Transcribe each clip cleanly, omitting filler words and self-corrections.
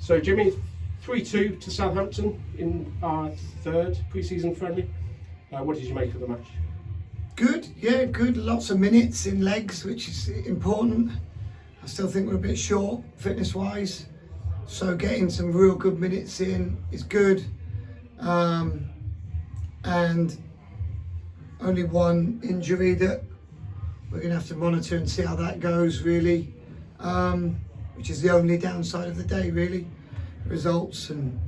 So Jimmy, 3-2 to Southampton in our third pre-season friendly. What did you make of the match? Good, yeah, good. Lots of minutes in legs, which is important. I still think we're a bit short fitness-wise, so getting some real good minutes in is good. And only one injury that we're going to have to monitor and see how that goes, really, which is the only downside of the day, really. Results and,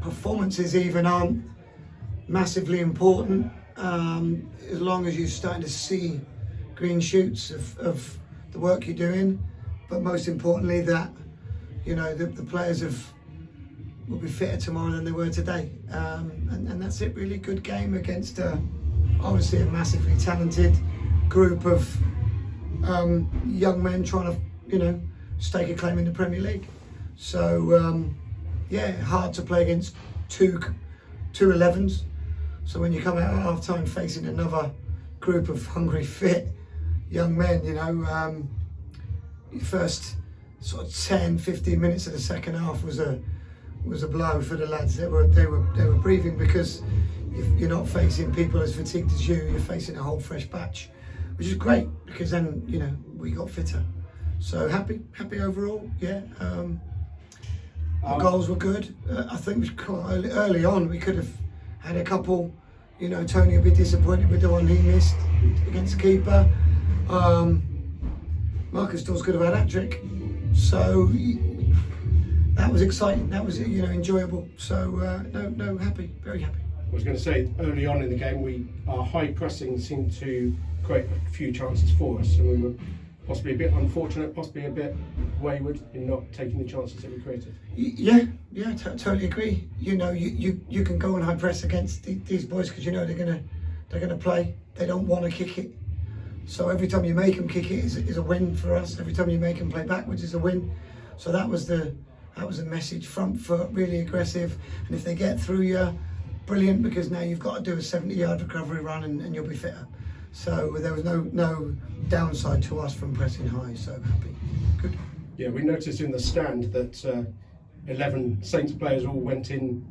performances even aren't massively important, as long as you're starting to see green shoots of the work you're doing, but most importantly that, the players will be fitter tomorrow than they were today, and that's it really. Good game against obviously a massively talented group of young men trying to stake a claim in the Premier League. So hard to play against two 11s. So when you come out at half time facing another group of hungry, fit young men, your first sort of 10-15 minutes of the second half was a blow for the lads. They were breathing, because you're not facing people as fatigued as you're facing a whole fresh batch, which is great, because then we got fitter. So happy overall. Yeah. The goals were good. I think quite early on we could have had a couple. Tony will be disappointed with the one he missed against the keeper. Marcus Daws could have had a hat-trick. So that was exciting. That was enjoyable. So no, happy, very happy. I was going to say, early on in the game, our high pressing seemed to create a few chances for us, and we were possibly a bit unfortunate, possibly a bit wayward in not taking the chances that we created. Yeah, totally agree. You can go and high press against these boys, because they're gonna play. They don't want to kick it. So every time you make them kick it is a win for us. Every time you make them play backwards is a win. So that was the message. Front foot, really aggressive, and if they get through you, brilliant, because now you've got to do a 70-yard recovery run and you'll be fitter. So there was no downside to us from pressing high, so happy. Good. Yeah, we noticed in the stand that 11 Saints players all went in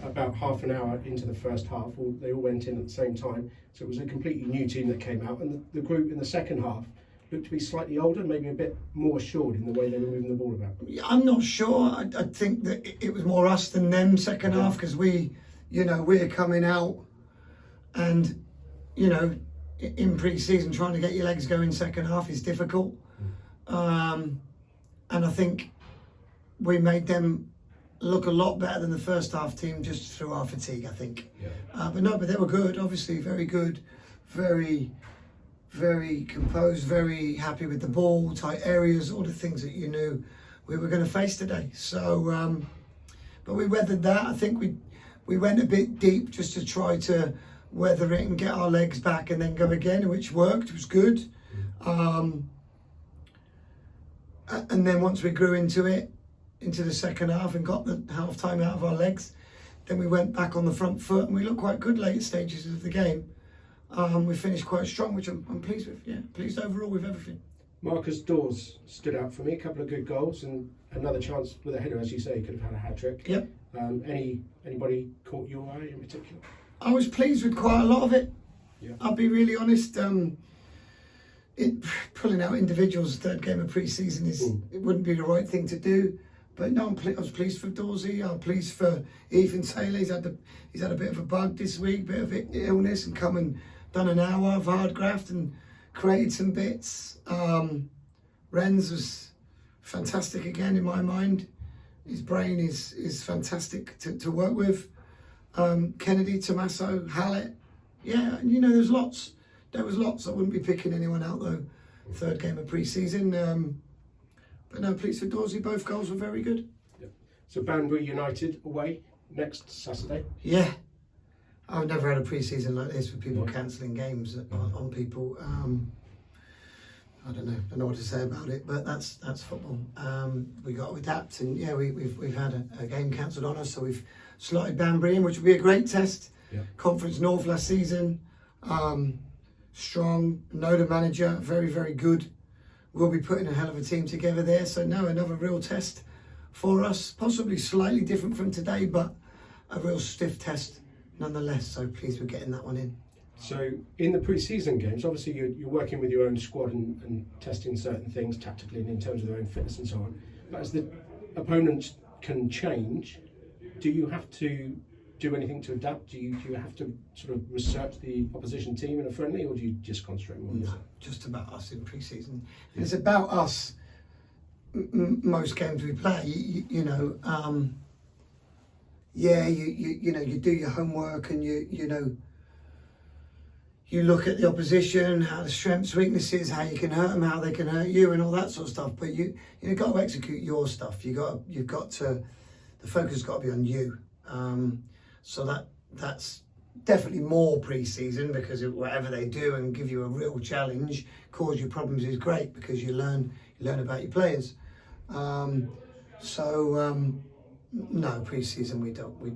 about half an hour into the first half. They all went in at the same time, so it was a completely new team that came out, and the group in the second half looked to be slightly older, maybe a bit more assured in the way they were moving the ball about. Yeah, I'm not sure. I think that it was more us than them second half, because we're coming out and in pre-season trying to get your legs going second half is difficult, and I think we made them look a lot better than the first half team just through our fatigue, I think. Yeah. But they were good, obviously very good, very, very composed, very happy with the ball, tight areas, all the things that you knew we were going to face today. So, but we weathered that. I think we went a bit deep just to try to weather it and get our legs back and then go again, which worked. It was good. And then once we grew into the second half and got the half time out of our legs, then we went back on the front foot and we looked quite good late stages of the game. We finished quite strong, which I'm pleased with. Yeah, pleased overall with everything. Marcus Daws stood out for me. A couple of good goals and another chance with a header, as you say. He could have had a hat-trick. Yep. Anybody caught your eye in particular? I was pleased with quite a lot of it. Yeah. I'll be really honest. Pulling out individuals third game of pre-season it wouldn't be the right thing to do. But no, I was pleased for Dawsy. I'm pleased for Ethan Taylor. He's had a bit of a bug this week, bit of illness, and come and done an hour of hard graft and created some bits. Renz was fantastic again in my mind. His brain is fantastic to work with. Kennedy, Tommaso, Hallett. Yeah, there was lots. I wouldn't be picking anyone out though. Third game of pre-season. But no, pleased for Dawsy. Both goals were very good. Yep. So Banbury United away next Saturday. Yeah. I've never had a pre-season like this with people cancelling games on people. I don't know what to say about it, but that's football. We got to adapt, and yeah, we've had a game cancelled on us, so we've slotted Banbury in, which will be a great test. Yeah. Conference North last season, strong, know the manager, very, very good we'll be putting a hell of a team together there. So no, another real test for us, possibly slightly different from today, but a real stiff test nonetheless. So pleased we're getting that one in. So in the pre-season games, obviously you're working with your own squad and testing certain things tactically and in terms of their own fitness and so on. But as the opponents can change, do you have to do anything to adapt? Do you have to sort of research the opposition team in a friendly, or do you just concentrate more on No, just about us in pre-season. And it's about us. Most games we play, you know, you do your homework and you look at the opposition, how the strengths, weaknesses, how you can hurt them, how they can hurt you, and all that sort of stuff. But you've got to execute your stuff. You've got to. The focus has got to be on you. So that's definitely more pre-season, because whatever they do and give you a real challenge, cause you problems, is great, because you learn about your players. No, pre-season we don't. We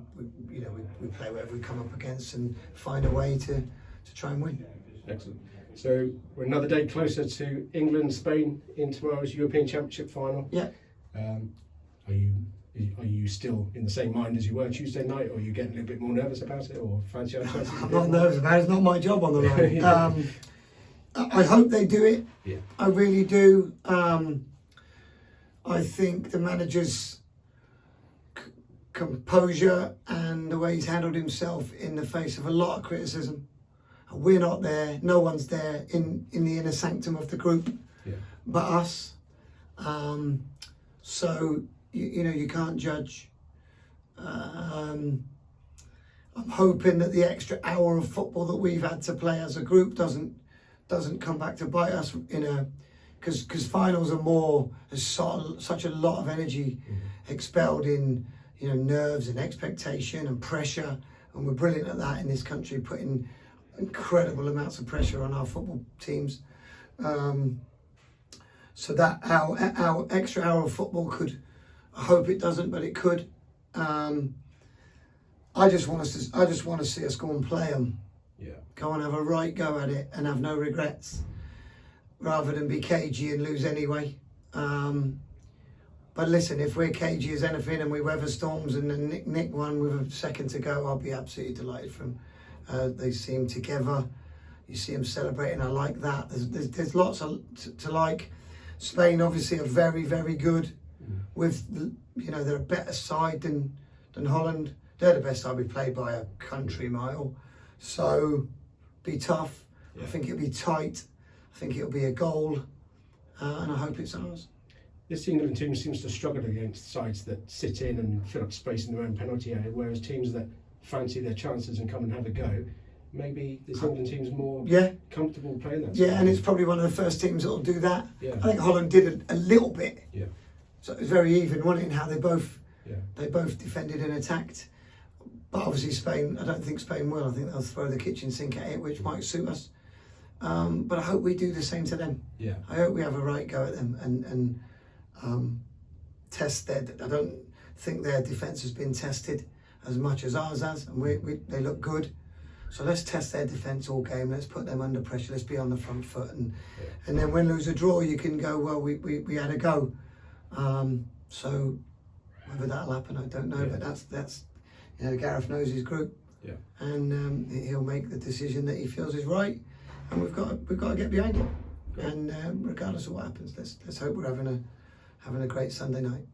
play whatever we come up against and find a way to try and win. Excellent. So we're another day closer to England, Spain in tomorrow's European Championship final. Yeah. Are you still in the same mind as you were Tuesday night, or are you getting a little bit more nervous about it, or fancy our chances? I'm not nervous about it. It's not my job on the line. Yeah. I hope they do it. Yeah. I really do. I think the manager's composure and the way he's handled himself in the face of a lot of criticism. We're not there. No one's there in the inner sanctum of the group, but us. So you can't judge. I'm hoping that the extra hour of football that we've had to play as a group doesn't come back to bite us because finals are more. There's such a lot of energy expelled in nerves and expectation and pressure, and we're brilliant at that in this country, putting incredible amounts of pressure on our football teams. So that our extra hour of football could, I hope it doesn't, but it could. I just want to see us go and play them. Yeah. Go and have a right go at it and have no regrets, rather than be cagey and lose anyway. But listen, if we're cagey as anything and we weather storms and then nick one with a second to go, I'll be absolutely delighted for them. They seem together. You see them celebrating. I like that. There's lots to like. Spain obviously are very, very good. With they're a better side than Holland. They're the best side we played by a country mile. So be tough. Yeah. I think it'll be tight. I think it'll be a goal, and I hope it's ours. This England team seems to struggle against sides that sit in and fill up space in their own penalty area, whereas teams that fancy their chances and come and have a go, maybe this England team's more comfortable playing that. Yeah, and it's probably one of the first teams that will do that. Yeah. I think Holland did a little bit. Yeah. So it was very even, wasn't it, in how they both defended and attacked. But obviously Spain, I don't think Spain will. I think they'll throw the kitchen sink at it, which might suit us. But I hope we do the same to them. Yeah. I hope we have a right go at them and test their. I don't think their defence has been tested as much as ours has, and they look good. So let's test their defence all game. Let's put them under pressure. Let's be on the front foot, and then win, lose, or draw, you can go, well, we had a go. So whether that'll happen, I don't know. But that's Gareth knows his group, and he'll make the decision that he feels is right, and we've got to get behind it. And regardless of what happens, let's hope we're having a great Sunday night.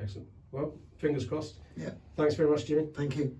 Excellent. Well, fingers crossed. Yeah. Thanks very much, Jimmy. Thank you.